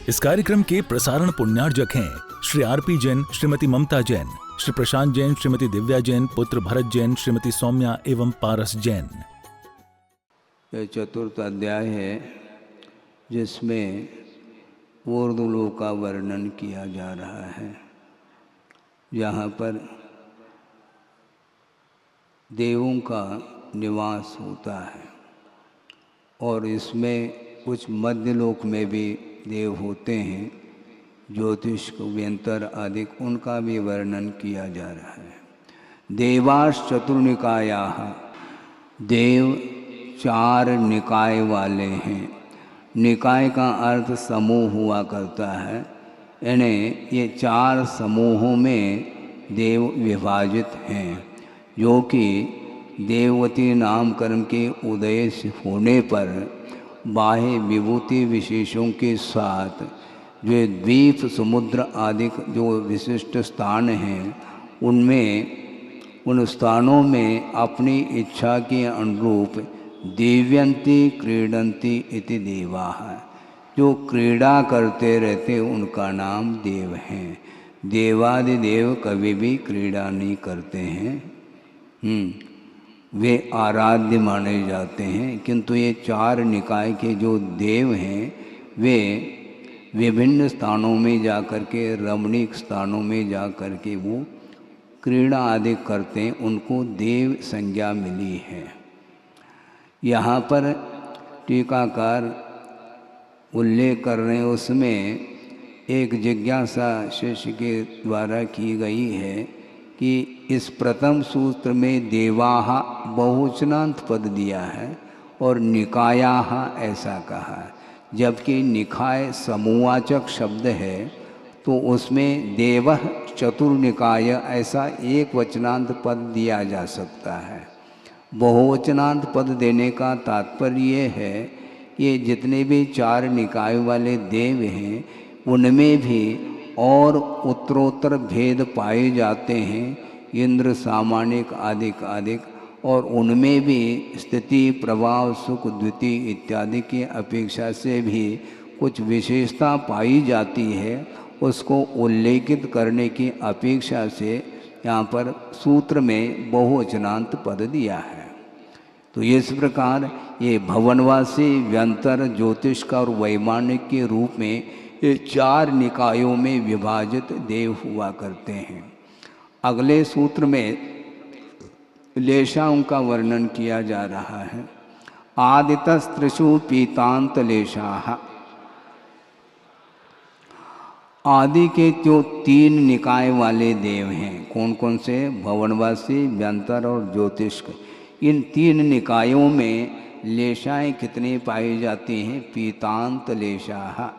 इस कार्यक्रम के प्रसारण पुण्यार्जक हैं श्री आरपी जैन, श्रीमती ममता जैन, श्री प्रशांत जैन, श्रीमती दिव्या जैन, पुत्र भरत जैन, श्रीमती सौम्या एवं पारस जैन। यह चतुर्थ अध्याय है जिसमें ऊर्ध्वलोक का वर्णन किया जा रहा है। यहाँ पर देवों का निवास होता है और इसमें कुछ मध्यलोक में भी देव होते हैं, ज्योतिष व्यंतर आदि, उनका भी वर्णन किया जा रहा है। देवाश्च चतुर्निकायाः, देव 4 निकाय वाले हैं। निकाय का अर्थ समूह हुआ करता है, यानी ये 4 समूहों में देव विभाजित हैं, जो कि देववती नामकरण के उदय होने पर बाह्य विभूति विशेषों के साथ जो द्वीप समुद्र आदि जो विशिष्ट स्थान हैं, उनमें उन स्थानों में अपनी इच्छा के अनुरूप देव्यन्ति क्रीडन्ति इति देवाः, जो क्रीड़ा करते रहते उनका नाम देव हैं। देवादिदेव कभी भी क्रीड़ा नहीं करते हैं, वे आराध्य माने जाते हैं। किंतु ये 4 निकाय के जो देव हैं वे विभिन्न स्थानों में जा कर के, रमणीक स्थानों में जा कर के वो क्रीड़ा आदि करते हैं, उनको देव संज्ञा मिली है। यहाँ पर टीकाकार उल्लेख कर रहे हैं, उसमें एक जिज्ञासा शिष्य के द्वारा की गई है कि इस प्रथम सूत्र में देवाः बहुवचनांत पद दिया है और निकायाः ऐसा कहा है, जबकि निकाय समूहवाचक शब्द है तो उसमें देवः चतुर्निकाय ऐसा एक वचनांत पद दिया जा सकता है। बहुवचनांत पद देने का तात्पर्य ये है कि जितने भी 4 निकाय वाले देव हैं उनमें भी और उत्तरोत्तर भेद पाए जाते हैं, इंद्र सामानिक आदिक आदिक, और उनमें भी स्थिति प्रभाव सुख द्वितीय इत्यादि की अपेक्षा से भी कुछ विशेषता पाई जाती है। उसको उल्लेखित करने की अपेक्षा से यहाँ पर सूत्र में बहुवचनांत पद दिया है। तो इस प्रकार ये भवनवासी, व्यंतर, ज्योतिष और वैमानिक के रूप में ये 4 निकायों में विभाजित देव हुआ करते हैं। अगले सूत्र में लेशाओं का वर्णन किया जा रहा है। आदितस्त्रिषु पीतांत लेशाः, आदि के जो 3 निकाय वाले देव हैं, कौन कौन से? भवनवासी, व्यंतर और ज्योतिष। इन 3 निकायों में लेशाएँ कितनी पाई जाती हैं? पीतांत लेशाः,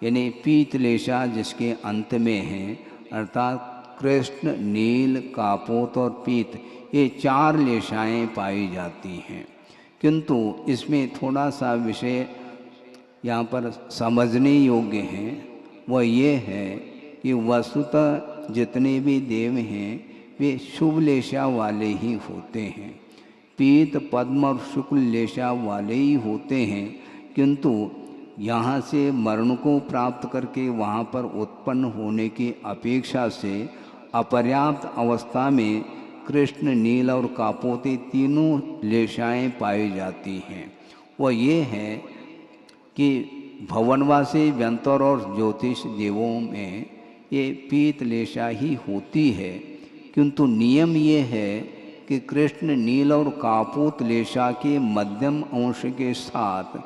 यानी पीत लेशा जिसके अंत में है, अर्थात कृष्ण, नील, कापोत और पीत, ये 4 लेशाएँ पाई जाती हैं। किंतु इसमें थोड़ा सा विषय यहाँ पर समझने योग्य है, वह ये है कि वस्तुतः जितने भी देव हैं वे शुभ लेशा वाले ही होते हैं, पीत, पद्म और शुक्ल लेशा वाले ही होते हैं। किंतु यहाँ से मरण को प्राप्त करके वहाँ पर उत्पन्न होने की अपेक्षा से अपर्याप्त अवस्था में कृष्ण, नील और कापोती तीनों लेशाएँ पाई जाती हैं। वह ये है कि भवनवासी, व्यंतर और ज्योतिष देवों में ये पीत लेशा ही होती है। किंतु नियम ये है कि कृष्ण, नील और कापोत लेशा के मध्यम अंश के साथ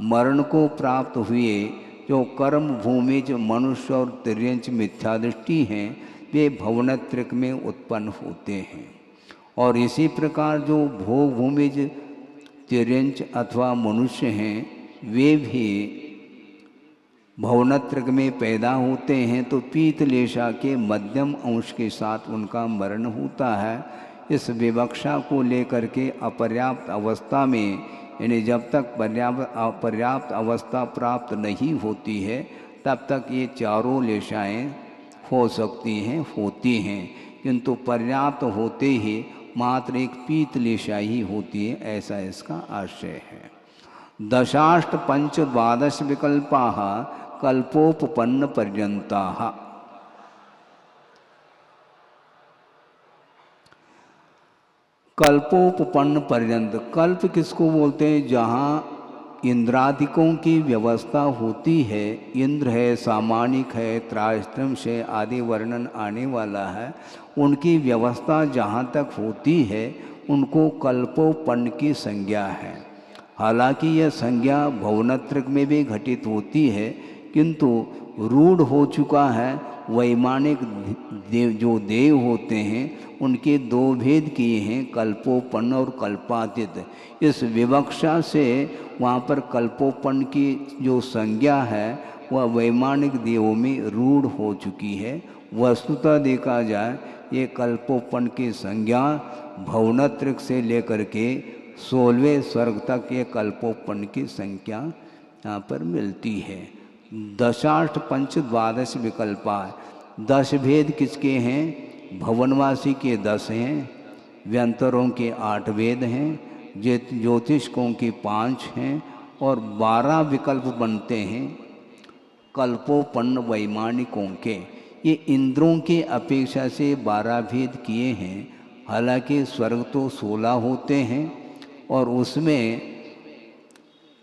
मरण को प्राप्त हुए जो कर्म भूमि जो मनुष्य और तिर्यंच मिथ्यादृष्टि हैं, वे भवनत्रिक में उत्पन्न होते हैं। और इसी प्रकार जो भोग भूमि तिर्यंच अथवा मनुष्य हैं, वे भी भवनत्रिक में पैदा होते हैं, तो पीतलेशा के मध्यम अंश के साथ उनका मरण होता है। इस विवक्षा को लेकर के अपर्याप्त अवस्था में, यानी जब तक पर्याप्त अवस्था प्राप्त नहीं होती है तब तक ये 4 लेशाएँ हो सकती हैं, होती हैं। किंतु पर्याप्त होते ही मात्र एक पीत लेशा ही होती है, ऐसा इसका आशय है। दशाष्ट पंच द्वादश विकल्पाः कल्पोपपन्न पर्यंता। कल्पोपपन्न पर्यंत, कल्प किसको बोलते हैं? जहाँ इंद्रादिकों की व्यवस्था होती है, इंद्र है, सामानिक है, त्रायस्त्रंश है आदि वर्णन आने वाला है, उनकी व्यवस्था जहाँ तक होती है उनको कल्पोपन्न की संज्ञा है। हालांकि यह संज्ञा भुवनत्रक में भी घटित होती है, किंतु रूढ़ हो चुका है। वैमानिक देव जो देव होते हैं उनके दो भेद किए हैं, कल्पोपन्न और कल्पातीत। इस विवक्षा से वहाँ पर कल्पोपन्न की जो संज्ञा है वह वैमानिक देवों में रूढ़ हो चुकी है। वस्तुतः देखा जाए ये कल्पोपन्न की संज्ञा भुवनत्रक से लेकर के 16वें स्वर्ग तक ये कल्पोपन्न की संख्या यहाँ पर मिलती है। दशाष्ट पंच द्वादश विकल्पा, 10 भेद किसके हैं? भवनवासी के 10 हैं, व्यंतरों के 8 भेद हैं, ज्योतिषकों के 5 हैं और 12 विकल्प बनते हैं कल्पोपन्न वैमानिकों के। ये इंद्रों के अपेक्षा से 12 भेद किए हैं। हालांकि स्वर्ग तो 16 होते हैं और उसमें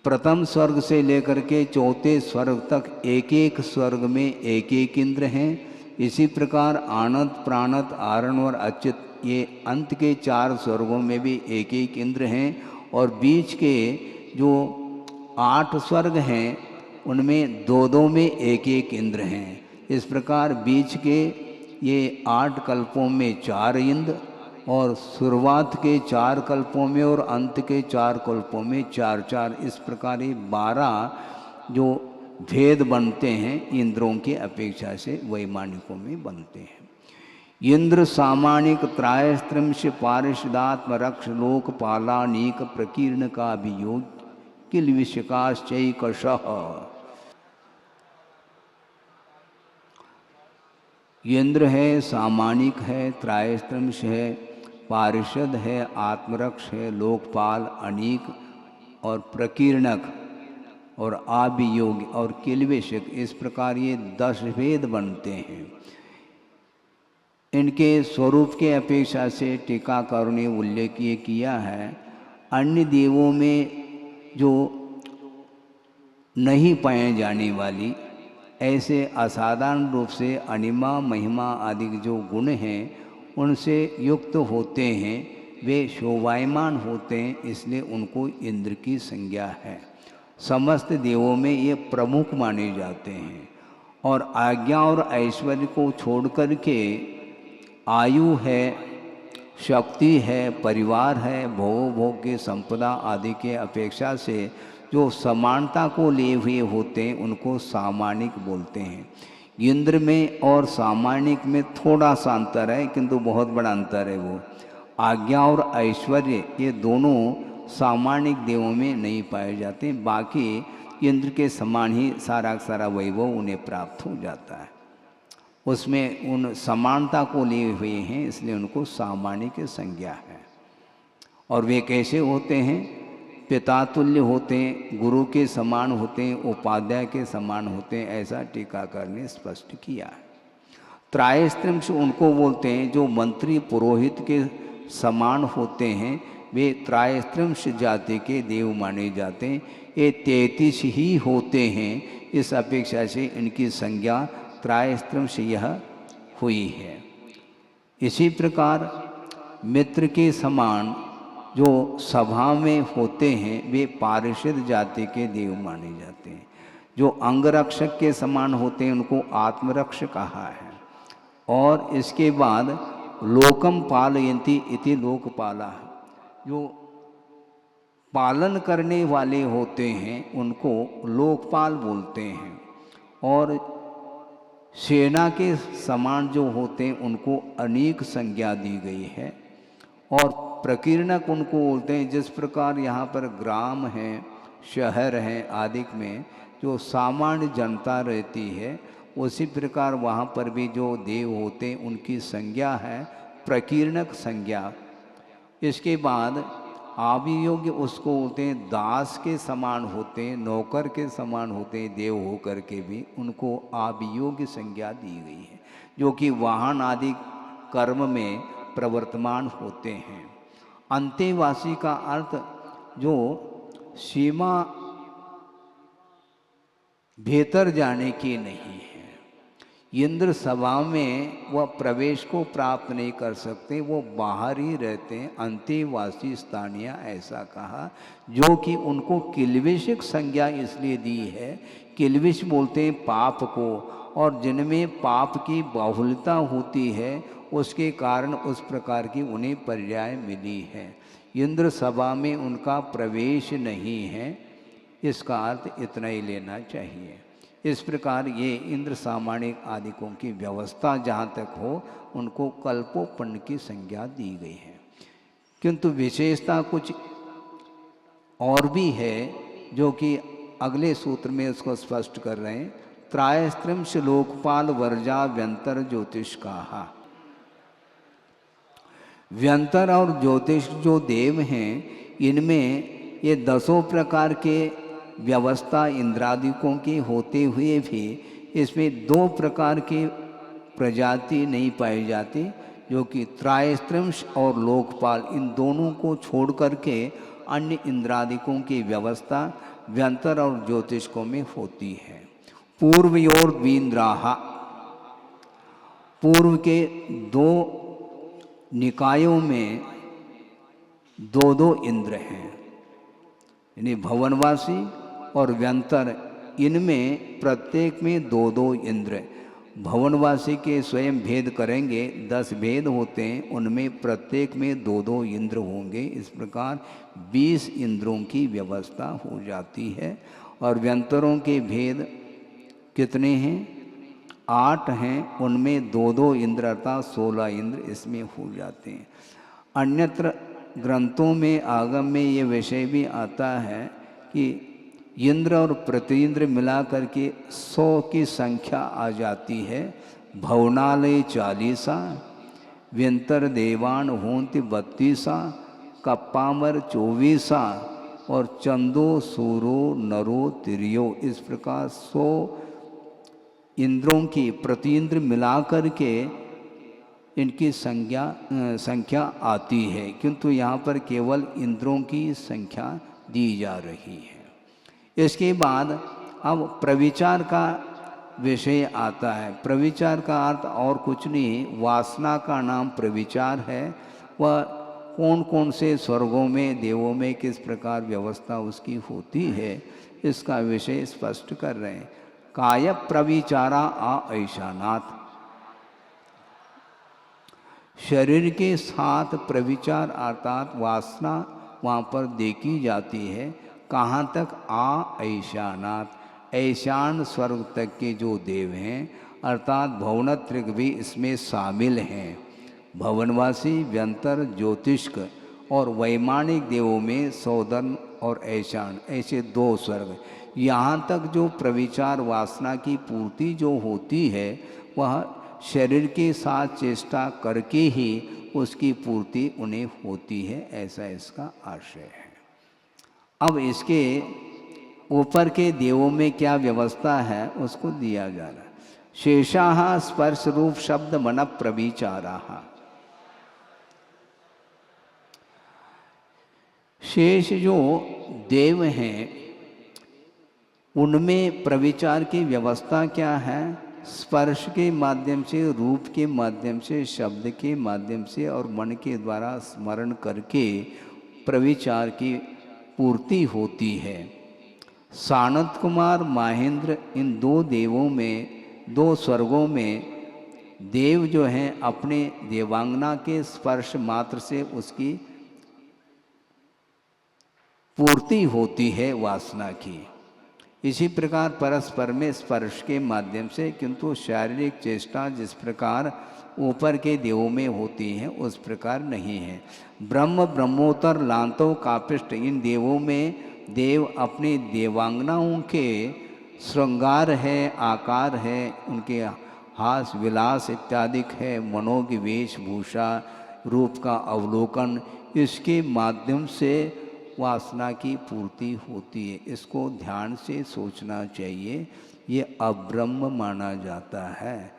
प्रथम स्वर्ग से लेकर के चौथे स्वर्ग तक एक एक स्वर्ग में एक एक इंद्र हैं। इसी प्रकार आनंद, प्राणत, आरण और अच्युत ये अंत के 4 स्वर्गों में भी एक एक इंद्र हैं और बीच के जो 8 स्वर्ग हैं उनमें 2-2 में एक एक इंद्र हैं। इस प्रकार बीच के ये 8 कल्पों में 4 इंद्र और शुरुआत के 4 कल्पों में और अंत के 4 कल्पों में 4-4, इस प्रकार ये 12 जो भेद बनते हैं इंद्रों के अपेक्षा से वैमानिकों में बनते हैं। इंद्र सामानिक त्रायस्त्रिंश पारिषदात्म रक्ष लोकपालानीक प्रकीर्ण का अभियोग किल विषकाश्चैकशः। इंद्र है, सामानिक है, त्रायस्त्रिंश है, पारिषद है, आत्मरक्ष है, लोकपाल, अनीक और प्रकीर्णक और आभियोग और किलविषक, इस प्रकार ये 10 भेद बनते हैं। इनके स्वरूप के अपेक्षा से टीकाकारों ने उल्लेख ये किया है, अन्य देवों में जो नहीं पाए जाने वाली ऐसे असाधारण रूप से अनिमा, महिमा आदि जो गुण हैं उनसे युक्त होते हैं, वे शोभायमान होते हैं, इसलिए उनको इंद्र की संज्ञा है। समस्त देवों में ये प्रमुख माने जाते हैं और आज्ञा और ऐश्वर्य को छोड़ कर के आयु है, शक्ति है, परिवार है, भोग की संपदा आदि के अपेक्षा से जो समानता को लिए हुए होते हैं उनको सामानिक बोलते हैं। इंद्र में और सामानिक में थोड़ा सा अंतर है, किंतु बहुत बड़ा अंतर है। वो आज्ञा और ऐश्वर्य ये दोनों सामानिक देवों में नहीं पाए जाते, बाकी इंद्र के समान ही सारा सारा वैभव उन्हें प्राप्त हो जाता है। उसमें उन समानता को लिए हुए हैं, इसलिए उनको सामानिक संज्ञा है। और वे कैसे होते हैं? पितातुल्य होते हैं, गुरु के समान होते हैं, उपाध्याय के समान होते हैं, ऐसा टीकाकार ने स्पष्ट किया है। त्रायस्त्रिंश उनको बोलते हैं जो मंत्री पुरोहित के समान होते हैं, वे त्रायस्त्रिंश जाति के देव माने जाते हैं। ये 33 ही होते हैं, इस अपेक्षा से इनकी संज्ञा त्रायस्त्रिंश यह हुई है। इसी प्रकार मित्र के समान जो सभा में होते हैं वे पारिषद जाति के देव माने जाते हैं। जो अंगरक्षक के समान होते हैं उनको आत्मरक्ष कहा है। और इसके बाद लोकम पालयन्ति इति लोकपाला, जो पालन करने वाले होते हैं उनको लोकपाल बोलते हैं। और सेना के समान जो होते हैं उनको अनेक संज्ञा दी गई है। और प्रकीर्णक उनको बोलते हैं, जिस प्रकार यहाँ पर ग्राम हैं, शहर हैं आदि में जो सामान्य जनता रहती है, उसी प्रकार वहाँ पर भी जो देव होते हैं उनकी संज्ञा है प्रकीर्णक संज्ञा। इसके बाद आभियोग्य उसको होते हैं, दास के समान होते हैं, नौकर के समान होते हैं, देव होकर के भी उनको आभियोग्य संज्ञा दी गई है, जो कि वाहन आदि कर्म में प्रवर्तमान होते हैं। अंतेवासी का अर्थ जो सीमा भीतर जाने की नहीं है। इंद्र सभा में वह प्रवेश को प्राप्त नहीं कर सकते, वो बाहर ही रहते हैं। अंतेवासी स्थानीय ऐसा कहा, जो कि उनको किल्विषिक संज्ञा इसलिए दी है। किल्विष बोलते हैं पाप को, और जिनमें पाप की बाहुल्यता होती है उसके कारण उस प्रकार की उन्हें पर्याय मिली है। इंद्र सभा में उनका प्रवेश नहीं है, इसका अर्थ इतना ही लेना चाहिए। इस प्रकार ये इंद्र सामानिक आदिकों की व्यवस्था जहाँ तक हो उनको कल्पोपन्न की संज्ञा दी गई है। किंतु विशेषता कुछ और भी है, जो कि अगले सूत्र में उसको स्पष्ट कर रहे हैं। त्रायस्त्रिंश लोकपाल वर्जा व्यंतर ज्योतिष कहा। व्यंतर और ज्योतिष जो देव हैं, इनमें ये 10 प्रकार के व्यवस्था इंद्रादिकों की होते हुए भी इसमें 2 प्रकार की प्रजाति नहीं पाई जाती, जो कि त्रायस्त्रिंश और लोकपाल, इन दोनों को छोड़ करके अन्य इंद्रादिकों की व्यवस्था व्यंतर और ज्योतिषकों में होती है। पूर्वयोर द्विन्द्राहा, पूर्व के 2 निकायों में 2 इंद्र हैं, यानी भवनवासी और व्यंतर, इनमें प्रत्येक में 2 इंद्र। भवनवासी के स्वयं भेद करेंगे, 10 भेद होते हैं, उनमें प्रत्येक में 2 इंद्र होंगे। इस प्रकार 20 इंद्रों की व्यवस्था हो जाती है। और व्यंतरों के भेद कितने हैं? 8 हैं, उनमें 2 इंद्र अर्थात 16 इंद्र इसमें हो जाते हैं। अन्यत्र ग्रंथों में आगम में ये विषय भी आता है कि इंद्र और प्रतिइंद्र मिला करके 100 की संख्या आ जाती है। भवनालय 40, व्यंतर देवान होंति 32, कप्पामर 24 और चंदो सूरो नरो तिरियो, इस प्रकार 100 इंद्रों की प्रतिइंद्र मिला करके इनकी संख्या आती है, किंतु यहाँ पर केवल इंद्रों की संख्या दी जा रही है। इसके बाद अब प्रविचार का विषय आता है। प्रविचार का अर्थ और कुछ नहीं, वासना का नाम प्रविचार है। वह कौन कौन से स्वर्गों में, देवों में किस प्रकार व्यवस्था उसकी होती है, इसका विषय स्पष्ट कर रहे हैं। काय प्रविचारा आ ऐशानाथ, शरीर के साथ प्रविचार अर्थात वासना वहाँ पर देखी जाती है। कहाँ तक? आ ऐशानाथ, ऐशान स्वर्ग तक के जो देव हैं, अर्थात भवनत्रिक भी इसमें शामिल हैं। भवनवासी, व्यंतर, ज्योतिष्क और वैमानिक देवों में सौदन और ऐशान, ऐसे 2 स्वर्ग। यहाँ तक जो प्रविचार वासना की पूर्ति जो होती है, वह शरीर के साथ चेष्टा करके ही उसकी पूर्ति उन्हें होती है, ऐसा इसका आशय है। अब इसके ऊपर के देवों में क्या व्यवस्था है उसको दिया जा रहा है। शेषाः स्पर्श रूप शब्द मन प्रविचाराः, शेष जो देव हैं उनमें प्रविचार की व्यवस्था क्या है? स्पर्श के माध्यम से, रूप के माध्यम से, शब्द के माध्यम से और मन के द्वारा स्मरण करके प्रविचार की पूर्ति होती है। सानत कुमार, महेंद्र, इन 2 देवों में, 2 स्वर्गों में देव जो हैं अपने देवांगना के स्पर्श मात्र से उसकी पूर्ति होती है वासना की। इसी प्रकार परस्पर में स्पर्श के माध्यम से, किंतु शारीरिक चेष्टा जिस प्रकार ऊपर के देवों में होती है उस प्रकार नहीं है। ब्रह्म, ब्रह्मोत्तर, लांतो, कापिष्ट, इन देवों में देव अपने देवांगनाओं के श्रृंगार है, आकार है, उनके हास विलास इत्यादि है, मनों की वेशभूषा रूप का अवलोकन, इसके माध्यम से वासना की पूर्ति होती है। इसको ध्यान से सोचना चाहिए। ये अब्रह्म माना जाता है।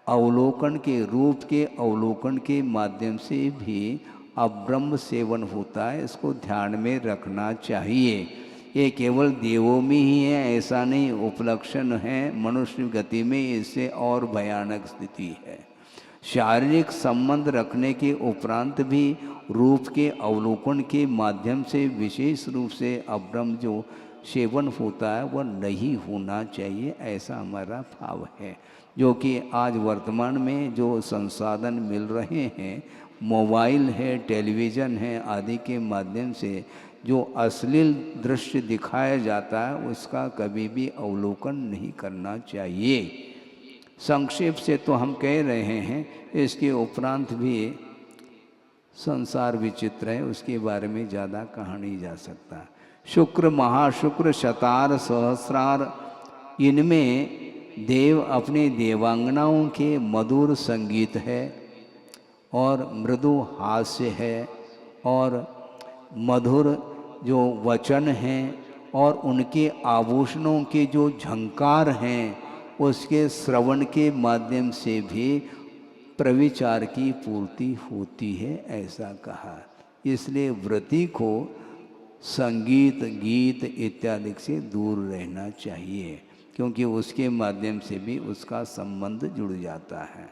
अवलोकन के रूप के अवलोकन के माध्यम से भी अब्रह्म सेवन होता है। इसको ध्यान में रखना चाहिए। ये केवल देवों में ही है ऐसा नहीं, उपलक्षण है मनुष्य गति में, इससे और भयानक स्थिति है। शारीरिक संबंध रखने के उपरांत भी रूप के अवलोकन के माध्यम से विशेष रूप से अब्रह्म जो सेवन होता है वह नहीं होना चाहिए, ऐसा हमारा भाव है। जो कि आज वर्तमान में जो संसाधन मिल रहे हैं, मोबाइल है, टेलीविज़न है आदि के माध्यम से जो अश्लील दृश्य दिखाया जाता है उसका कभी भी अवलोकन नहीं करना चाहिए। संक्षेप से तो हम कह रहे हैं, इसके उपरांत भी संसार विचित्र है, उसके बारे में ज़्यादा कहा नहीं जा सकता। शुक्र, महाशुक्र, शतार, सहस्रार, इनमें देव अपने देवांगनाओं के मधुर संगीत है और मृदु हास्य है और मधुर जो वचन हैं और उनके आभूषणों के जो झंकार हैं उसके श्रवण के माध्यम से भी प्रविचार की पूर्ति होती है, ऐसा कहा। इसलिए व्रती को संगीत, गीत इत्यादि से दूर रहना चाहिए, क्योंकि उसके माध्यम से भी उसका संबंध जुड़ जाता है।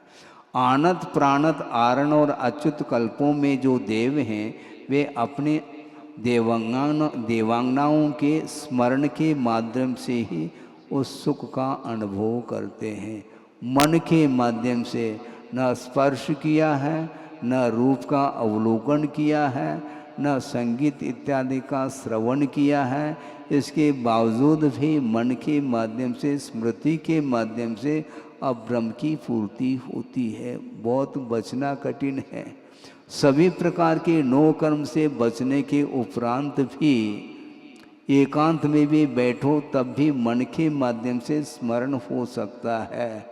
आनत, प्राणत, आरण और अच्युत कल्पों में जो देव हैं वे अपने देवांगनाओं के स्मरण के माध्यम से ही उस सुख का अनुभव करते हैं। मन के माध्यम से न स्पर्श किया है, न रूप का अवलोकन किया है, न संगीत इत्यादि का श्रवण किया है, इसके बावजूद भी मन के माध्यम से, स्मृति के माध्यम से अब ब्रह्म की पूर्ति होती है। बहुत बचना कठिन है। सभी प्रकार के नो कर्म से बचने के उपरांत भी एकांत में भी बैठो तब भी मन के माध्यम से स्मरण हो सकता है,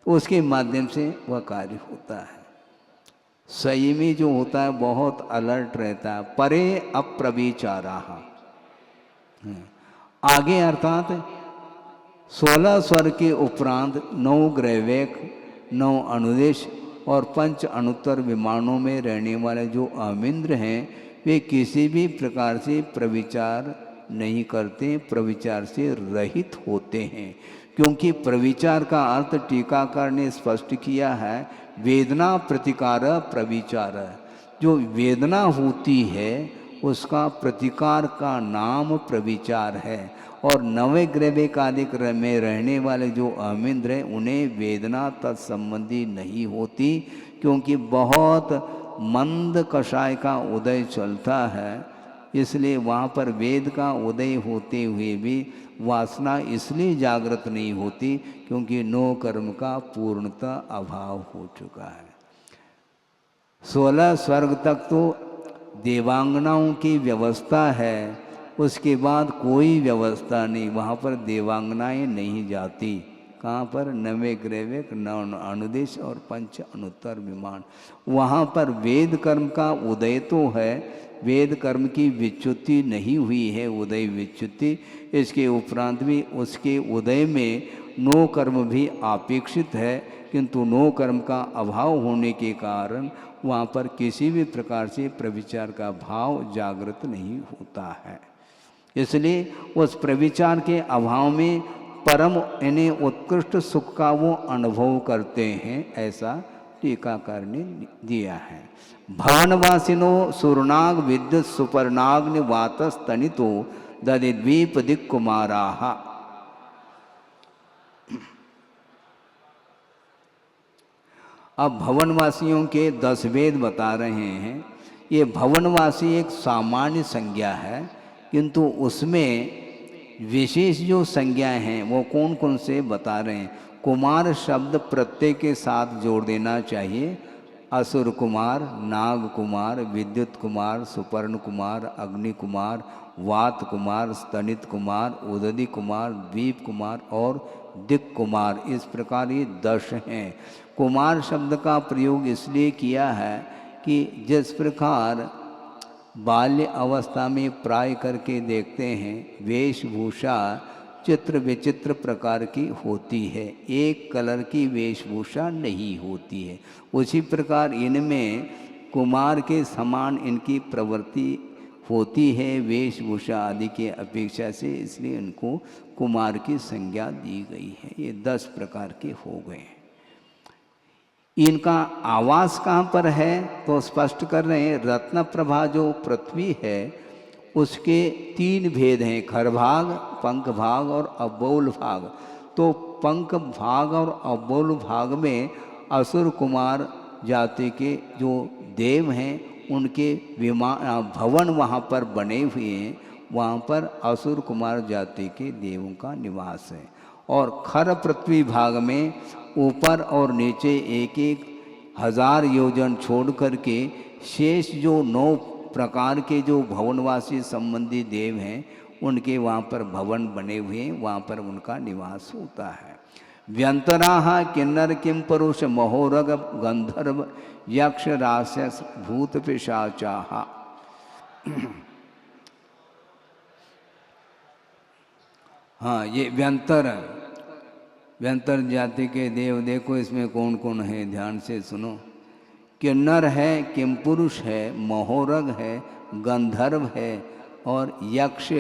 उसके माध्यम से वह कार्य होता है। संयमी जो होता है बहुत अलर्ट रहता है। परे अप्रविचारा, आगे अर्थात 16 स्वर के उपरांत 9 ग्रहवेक, 9 अनुदेश और 5 अनुत्तर विमानों में रहने वाले जो अमिंद्र हैं वे किसी भी प्रकार से प्रविचार नहीं करते, प्रविचार से रहित होते हैं। क्योंकि प्रविचार का अर्थ टीकाकार ने स्पष्ट किया है, वेदना प्रतिकार प्रविचार। जो वेदना होती है उसका प्रतिकार का नाम प्रविचार है। और 9 ग्रह आदि में रहने वाले जो अमिंद्र हैं उन्हें वेदना तत्संबंधी नहीं होती, क्योंकि बहुत मंद कषाय का उदय चलता है। इसलिए वहाँ पर वेद का उदय होते हुए भी वासना इसलिए जागृत नहीं होती क्योंकि 9 कर्म का पूर्णतः अभाव हो चुका है। 16 स्वर्ग तक तो देवांगनाओं की व्यवस्था है, उसके बाद कोई व्यवस्था नहीं, वहाँ पर देवांगनाएं नहीं जाती। कहाँ पर? 9 ग्रहवेक, 9 अनुदेश और 5 अनुत्तर विमान। वहाँ पर वेद कर्म का उदय तो है, वेद कर्म की विच्युति नहीं हुई है, उदय विच्युति। इसके उपरांत भी उसके उदय में 9 कर्म भी अपेक्षित है, किंतु 9 कर्म का अभाव होने के कारण वहाँ पर किसी भी प्रकार से प्रविचार का भाव जागृत नहीं होता है। इसलिए उस प्रविचार के अभाव में परम यानी उत्कृष्ट सुख का वो अनुभव करते हैं, ऐसा टीकाकार ने दिया है। भवनवासिनो सुरनाग विद्युत सुपर्णाग्नि वातस्तनितो दधिद्वीप दिक्कुमाराः। अब भवनवासियों के 10 वेद बता रहे हैं। ये भवनवासी एक सामान्य संज्ञा है, किंतु उसमें विशेष जो संज्ञाएं हैं वो कौन कौन से बता रहे हैं। कुमार शब्द प्रत्यय के साथ जोड़ देना चाहिए। असुर कुमार, नाग कुमार, विद्युत कुमार, सुपर्ण कुमार, अग्नि कुमार, वात कुमार, स्तनित कुमार, उदधि कुमार, द्वीप कुमार और दिक् कुमार। इस प्रकार ये 10 हैं। कुमार शब्द का प्रयोग इसलिए किया है कि जिस प्रकार बाल्य अवस्था में प्राय करके देखते हैं वेशभूषा चित्र विचित्र प्रकार की होती है, एक कलर की वेशभूषा नहीं होती है। उसी प्रकार इनमें कुमार के समान इनकी प्रवृत्ति होती है वेशभूषा आदि के अपेक्षा से, इसलिए इनको कुमार की संज्ञा दी गई है। ये 10 प्रकार के हो गए हैं। इनका आवास कहाँ पर है तो स्पष्ट कर रहे हैं। रत्न प्रभा जो पृथ्वी है उसके 3 भेद हैं, खर भाग, पंख भाग और अबोल भाग। तो पंख भाग और अबोल भाग में असुर कुमार जाति के जो देव हैं उनके भवन वहाँ पर बने हुए हैं, वहाँ पर असुर कुमार जाति के देवों का निवास है। और खर पृथ्वी भाग में ऊपर और नीचे 1-1 हजार योजन छोड़ करके शेष जो 9 प्रकार के जो भवनवासी संबंधी देव हैं उनके वहाँ पर भवन बने हुए हैं, वहाँ पर उनका निवास होता है। व्यंतराः किन्नर किम पुरुष महोरग गंधर्व यक्ष राक्षस भूत पिशाचाः। हाँ, ये व्यंतर जाति के देव देखो इसमें कौन कौन है, ध्यान से सुनो। किन्नर है, किमपुरुष है, महोरग है, गंधर्व है और यक्ष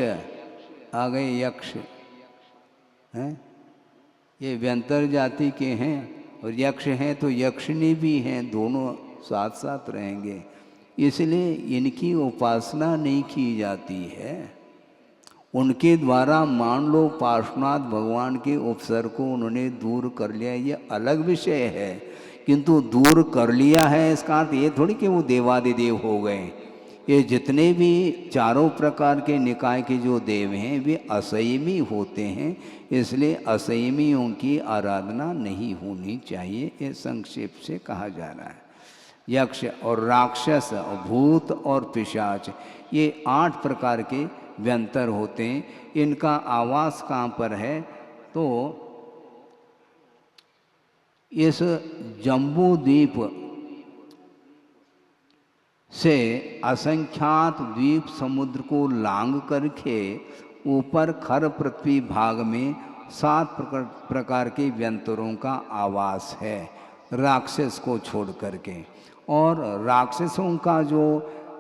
आ गए, यक्ष हैं। ये व्यंतर जाति के हैं और यक्ष हैं तो यक्षिणी भी हैं, दोनों साथ साथ रहेंगे। इसलिए इनकी उपासना नहीं की जाती है। उनके द्वारा मान लो पार्श्वनाथ भगवान के उपसर्ग को उन्होंने दूर कर लिया, ये अलग विषय है, किंतु दूर कर लिया है इसका अर्थ ये थोड़ी कि वो देवादिदेव हो गए। ये जितने भी चारों प्रकार के निकाय के जो देव हैं वे असंयमी होते हैं, इसलिए असंयमियों की आराधना नहीं होनी चाहिए, ये संक्षेप से कहा जा रहा है। यक्ष और राक्षस और भूत और पिशाच ये 8 प्रकार के व्यंतर होते हैं। इनका आवास कहाँ पर है तो इस जम्बू द्वीप से असंख्यात द्वीप समुद्र को लांग करके ऊपर खर पृथ्वी भाग में 7 प्रकार के व्यंतरों का आवास है, राक्षस को छोड़ करके। और राक्षसों का जो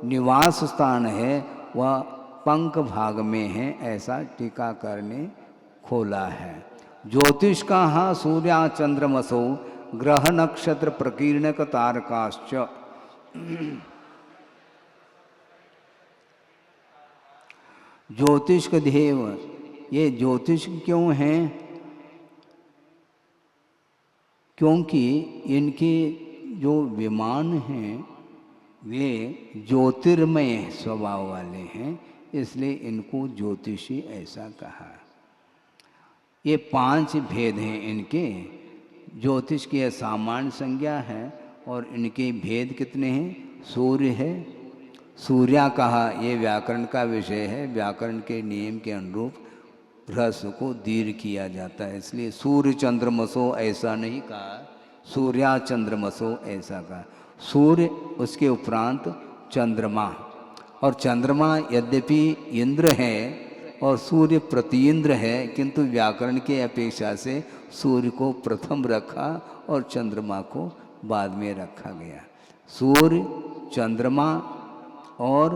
निवास स्थान है वह पंख भाग में है, ऐसा टीकाकार ने खोला है। ज्योतिष का हाँ सूर्या चंद्रमसो ग्रह नक्षत्र प्रकीर्णक तारकाश्च। ज्योतिष का देव, ये ज्योतिष क्यों हैं? क्योंकि इनके जो विमान हैं वे ज्योतिर्मय स्वभाव वाले हैं, इसलिए इनको ज्योतिषी ऐसा कहा। ये 5 भेद हैं इनके। ज्योतिष की सामान्य संज्ञा है और इनके भेद कितने हैं? सूर्य है, सूर्या कहा, ये व्याकरण का विषय है, व्याकरण के नियम के अनुरूप ह्रस्व को दीर्घ किया जाता है, इसलिए सूर्य चंद्रमसो ऐसा नहीं कहा, सूर्या चंद्रमसो ऐसा कहा। सूर्य, उसके उपरांत चंद्रमा, और चंद्रमा यद्यपि इंद्र है और सूर्य प्रतीन्द्र है, किंतु व्याकरण के अपेक्षा से सूर्य को प्रथम रखा और चंद्रमा को बाद में रखा गया। सूर्य, चंद्रमा और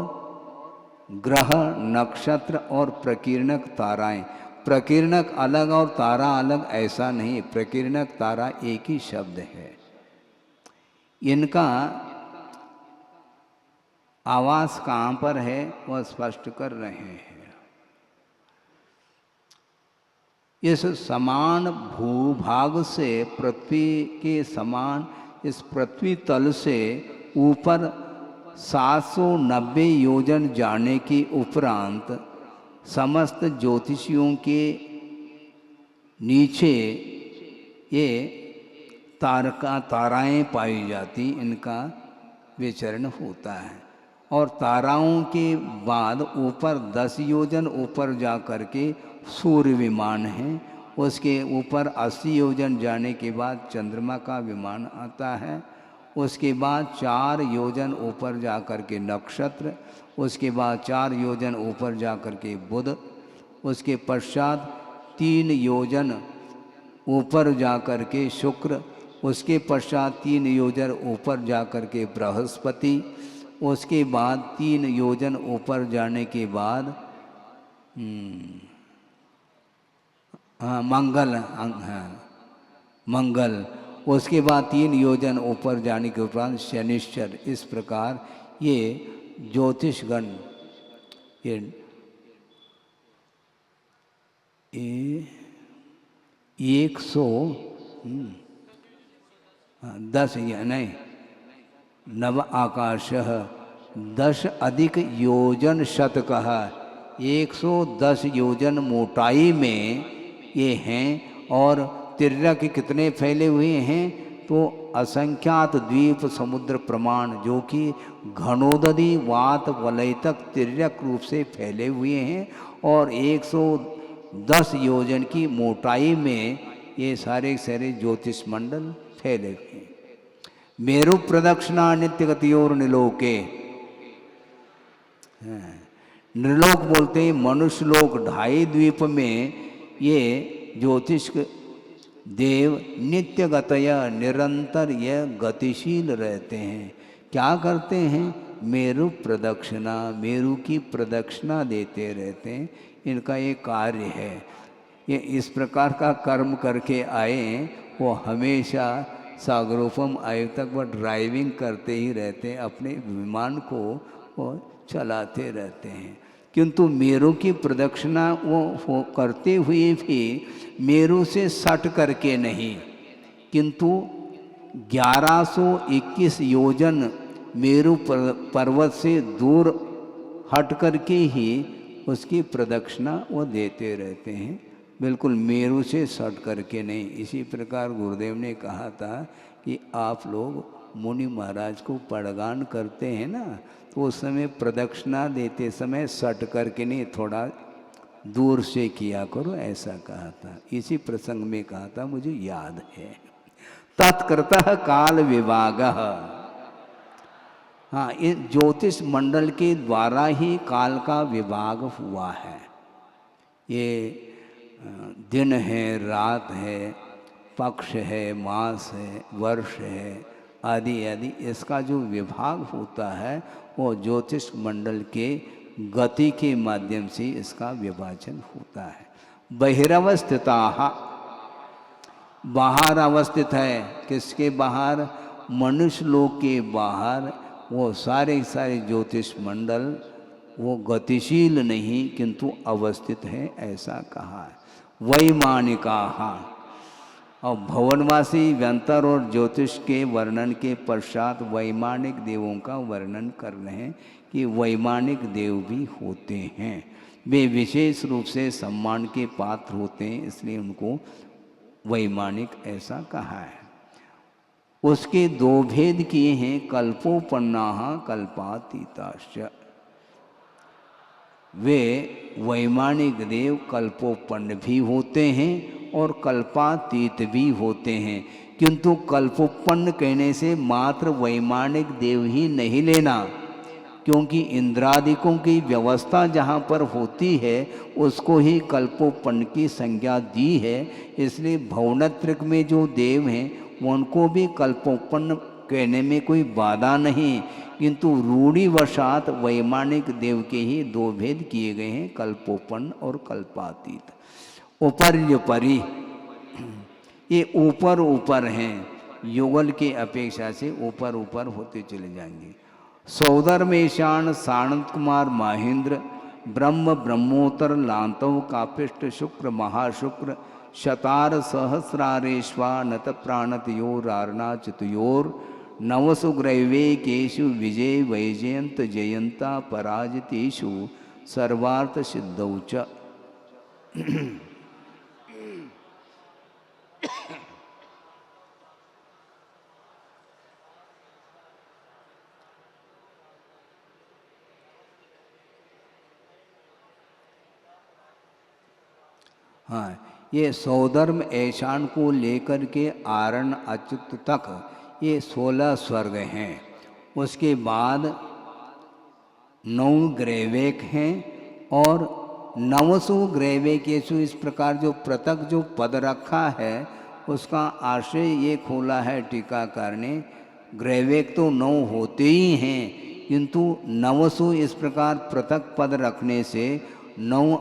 ग्रह नक्षत्र और प्रकीर्णक ताराएं। प्रकीर्णक अलग और तारा अलग ऐसा नहीं, प्रकीर्णक तारा एक ही शब्द है। इनका आवास कहाँ पर है वह स्पष्ट कर रहे हैं। इस समान भूभाग से, पृथ्वी के समान इस पृथ्वी तल से ऊपर 790 योजन जाने के उपरांत समस्त ज्योतिषियों के नीचे ये ताराएं पाई जाती, इनका विचरण होता है। और ताराओं के बाद ऊपर 10 योजन ऊपर जा कर के सूर्य विमान है, उसके ऊपर 80 योजन जाने के बाद चंद्रमा का विमान आता है, उसके बाद 4 योजन ऊपर जा कर के नक्षत्र, उसके बाद 4 योजन ऊपर जा कर के बुध, उसके पश्चात 3 योजन ऊपर जा कर के शुक्र, उसके पश्चात 3 योजन ऊपर जा कर के बृहस्पति, उसके बाद 3 योजन ऊपर जाने के बाद मंगल, मंगल, उसके बाद 3 योजन ऊपर जाने के उपरांत शनिश्चर। इस प्रकार ये ज्योतिषगण ये 110 या नहीं नव आकाश 10 अधिक योजन शतकः 110 योजन मोटाई में ये हैं। और तिर्यक कितने फैले हुए हैं तो असंख्यात द्वीप समुद्र प्रमाण जो कि घनोदधि वात वलय तक तिर्यक रूप से फैले हुए हैं। और 110 योजन की मोटाई में ये सारे सारे ज्योतिष मंडल फैले हुए हैं। मेरु प्रदक्षिणा नित्य गतियोर निलोके, निलोक बोलते हैं मनुष्य लोक, 2.5 द्वीप में ये ज्योतिष देव नित्य गतया निरंतर यह गतिशील रहते हैं। क्या करते हैं? मेरु प्रदक्षिणा, मेरु की प्रदक्षिणा देते रहते हैं, इनका ये कार्य है। ये इस प्रकार का कर्म करके आए, वो हमेशा सागरोपम आयु तक वह ड्राइविंग करते ही रहते हैं, अपने विमान को वो चलाते रहते हैं। किंतु मेरु की प्रदक्षिणा वो करते हुए भी मेरु से सट करके नहीं, किंतु 1121 योजन मेरु पर्वत से दूर हट करके ही उसकी प्रदक्षिणा वो देते रहते हैं, बिल्कुल मेरु से सट करके नहीं। इसी प्रकार गुरुदेव ने कहा था कि आप लोग मुनि महाराज को पड़गान करते हैं ना, तो उस समय प्रदक्षिणा देते समय सट करके नहीं, थोड़ा दूर से किया करो, ऐसा कहा था। इसी प्रसंग में कहा था, मुझे याद है। तत्कृतः काल विभागः, हाँ, इस ज्योतिष मंडल के द्वारा ही काल का विभाग हुआ है। ये दिन है, रात है, पक्ष है, मास है, वर्ष है, आदि आदि, इसका जो विभाग होता है वो ज्योतिष मंडल के गति के माध्यम से इसका विभाजन होता है। बहिरवस्थिताः, बाहर अवस्थित है। किसके बाहर? मनुष्य लोक के बाहर वो सारे सारे ज्योतिष मंडल वो गतिशील नहीं किंतु अवस्थित है, ऐसा कहा है। वैमानिकाः, और भवनवासी व्यंतर और ज्योतिष के वर्णन के पश्चात वैमानिक देवों का वर्णन कर रहे हैं कि वैमानिक देव भी होते हैं। वे विशेष रूप से सम्मान के पात्र होते हैं, इसलिए उनको वैमानिक ऐसा कहा है। उसके 2 भेद किए हैं, कल्पोपन्नाः कल्पातीताश्च। वे वैमानिक देव कल्पोपन्न भी होते हैं और कल्पातीत भी होते हैं, किंतु कल्पोपन्न कहने से मात्र वैमानिक देव ही नहीं लेना, क्योंकि इंद्रादिकों की व्यवस्था जहाँ पर होती है उसको ही कल्पोपन्न की संज्ञा दी है। इसलिए भवनत्रिक में जो देव हैं उनको भी कल्पोपन्न कहने में कोई बाधा नहीं, किंतु रूढ़िवशात वैमानिक देव के ही 2 भेद किए गए हैं, कल्पोपन्न और कल्पातीत। उपर्युपरि, ये ऊपर ऊपर हैं, युगल के अपेक्षा से ऊपर ऊपर होते चले जाएंगे। सौदर्मेशान सानंद कुमार महेंद्र ब्रह्म ब्रह्मोत्तर लांतव कापिष्ट शुक्र महाशुक्र शतार सहस्रारेश्वा नत प्राणत योरारणा चितयोर नवसुग्रैवे केशु विजय वैजयंत जयंता पराजितेषु सर्वार्थ सिद्धौ च। हाँ, ये सौधर्म ऐशान को लेकर के आरण अच्युत तक ये 16 स्वर्ग हैं। उसके बाद 9 ग्रैवेक हैं और 900 ग्रैवेकेशु, इस प्रकार जो पृथक जो पद रखा है उसका आशय ये खोला है टीकाकार ने। ग्रैवेक तो 9 होते ही हैं, किंतु 900 इस प्रकार पृथक पद रखने से 9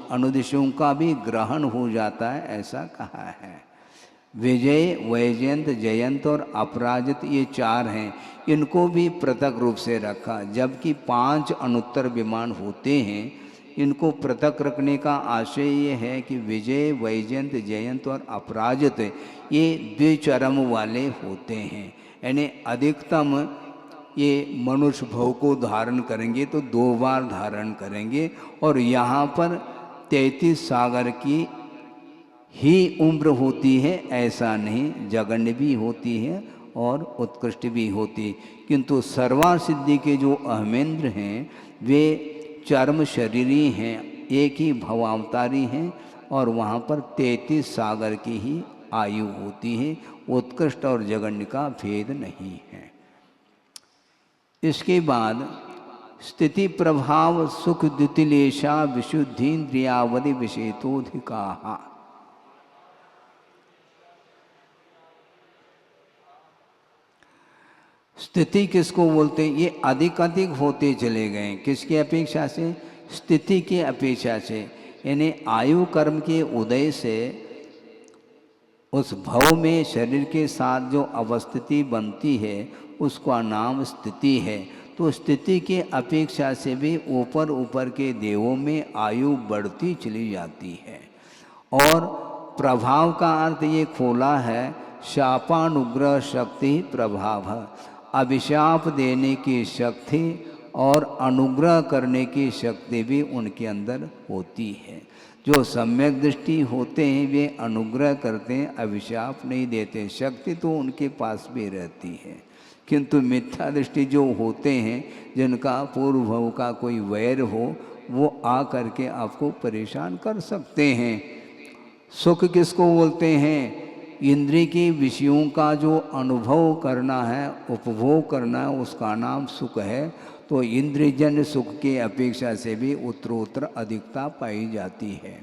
अनुदिशों का भी ग्रहण हो जाता है, ऐसा कहा है। विजय, वैजयंत, जयंत और अपराजित ये 4 हैं, इनको भी पृथक रूप से रखा। जबकि 5 अनुत्तर विमान होते हैं, इनको पृथक रखने का आशय ये है कि विजय, वैजयंत, जयंत और अपराजित ये द्विचरम वाले होते हैं, यानी अधिकतम ये मनुष्य भव को धारण करेंगे तो 2 बार धारण करेंगे। और यहाँ पर 33 सागर की ही उम्र होती है, ऐसा नहीं, जगन्य भी होती है और उत्कृष्ट भी होती। किंतु सर्वासिद्धि के जो अहमेंद्र हैं वे चर्म शरीरी हैं, एक ही भवावतारी हैं और वहाँ पर 33 सागर की ही आयु होती है, उत्कृष्ट और जगन्य का भेद नहीं है। इसके बाद स्थिति प्रभाव सुख द्युतिलेशा विशुद्धीन्द्रियावधि विषेतोधिका। स्थिति किसको बोलते हैं? ये अधिक अधिक होते चले गए, किसकी अपेक्षा से? स्थिति की अपेक्षा से, यानी आयु कर्म के उदय से उस भव में शरीर के साथ जो अवस्थिति बनती है उसका नाम स्थिति है। तो स्थिति के अपेक्षा से भी ऊपर ऊपर के देवों में आयु बढ़ती चली जाती है। और प्रभाव का अर्थ ये खोला है शापानुग्रह शक्ति प्रभाव, अभिशाप देने की शक्ति और अनुग्रह करने की शक्ति भी उनके अंदर होती है। जो सम्यक दृष्टि होते हैं वे अनुग्रह करते हैं, अभिशाप नहीं देते, शक्ति तो उनके पास भी रहती है। किंतु मिथ्या दृष्टि जो होते हैं, जिनका पूर्व भव का कोई वैर हो, वो आ करके आपको परेशान कर सकते हैं। सुख किसको बोलते हैं? इंद्रिय के विषयों का जो अनुभव करना है, उपभोग करना है, उसका नाम सुख है। तो इंद्रियजन्य सुख के अपेक्षा से भी उत्तरोत्तर अधिकता पाई जाती है।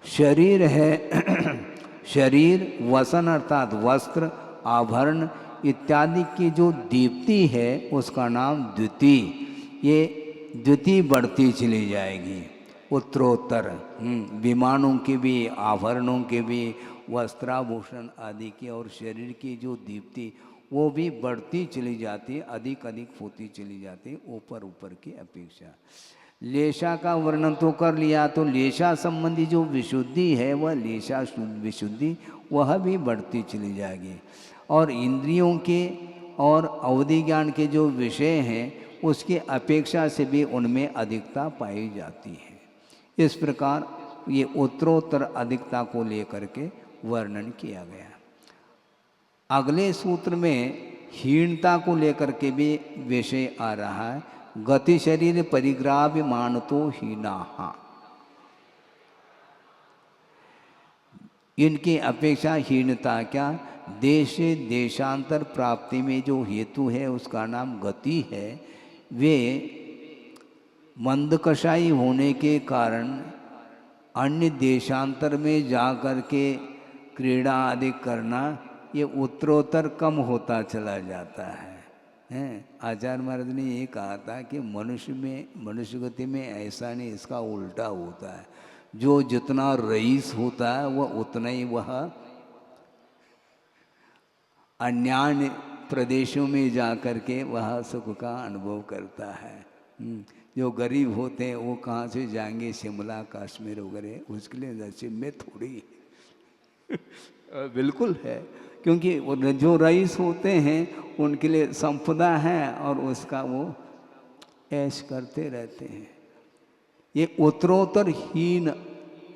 शरीर है शरीर वसन अर्थात वस्त्र, आभरण इत्यादि की जो दीप्ति है उसका नाम द्युति। ये द्युति बढ़ती चली जाएगी उत्तरोत्तर, विमानों के भी, आभरणों के भी, वस्त्राभूषण आदि की और शरीर की जो दीप्ति वो भी बढ़ती चली जाती है, अधिक अधिक होती चली जाती है ऊपर ऊपर की अपेक्षा। लेशा का वर्णन तो कर लिया, तो लेशा संबंधी जो विशुद्धि है वह लेशा विशुद्धि वह भी बढ़ती चली जाएगी। और इंद्रियों के और अवधि ज्ञान के जो विषय हैं उसकी अपेक्षा से भी उनमें अधिकता पाई जाती है। इस प्रकार ये उत्तरोत्तर अधिकता को लेकर के वर्णन किया गया। अगले सूत्र में हीनता को लेकर के भी विषय आ रहा है। गति शरीर परिग्राह्य मानतो हीनाः, इनकी अपेक्षा हीनता क्या? देश देशांतर प्राप्ति में जो हेतु है उसका नाम गति है। वे मंदकशाई होने के कारण अन्य देशांतर में जा कर के क्रीड़ा आदि करना ये उत्तरोत्तर कम होता चला जाता है। आचार्य महाराज ने ये कहा था कि मनुष्य गति में ऐसा नहीं, इसका उल्टा होता है। जो जितना रईस होता है वह उतना ही वह अन्य प्रदेशों में जा कर के वह सुख का अनुभव करता है। जो गरीब होते हैं वो कहाँ से जाएंगे शिमला कश्मीर वगैरह, उसके लिए नसीब में थोड़ी बिल्कुल है, क्योंकि वो जो रईस होते हैं उनके लिए संपदा है और उसका वो ऐश करते रहते हैं। ये उत्तरोत्तर हीन,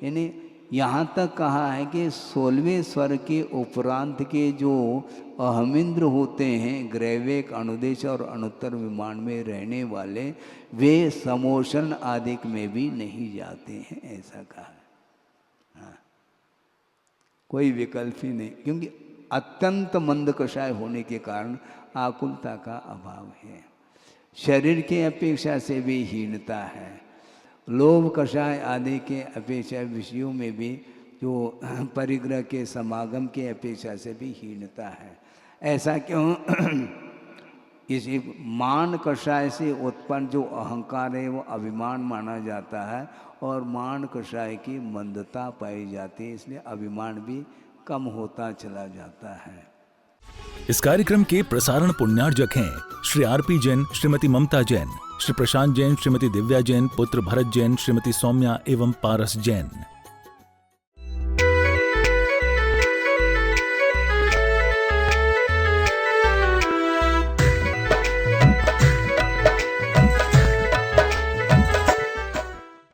यानी यहाँ तक कहा है कि 16वें स्वर के उपरांत के जो अहमिंद्र होते हैं, ग्रैवेक, अनुदेश और अनुत्तर विमान में रहने वाले, वे समोषण आदि में भी नहीं जाते हैं, ऐसा कहा है। हाँ। कोई विकल्प ही नहीं, क्योंकि अत्यंत मंद कषाय होने के कारण आकुलता का अभाव है, शरीर की अपेक्षा से भी हीनता है, लोभ कषाय आदि के अपेक्षा विषयों में भी जो परिग्रह के समागम के अपेक्षा से भी हीनता है। ऐसा क्यों? इसी मान कषाय से उत्पन्न जो अहंकार है वो अभिमान माना जाता है, और मान कषाय की मंदता पाई जाती है, इसलिए अभिमान भी कम होता चला जाता है। इस कार्यक्रम के प्रसारण पुण्यार्जक हैं श्री आरपी जैन, श्रीमती ममता जैन, श्री प्रशांत जैन, श्रीमती दिव्या जैन, पुत्र भरत जैन, श्रीमती सौम्या एवं पारस जैन।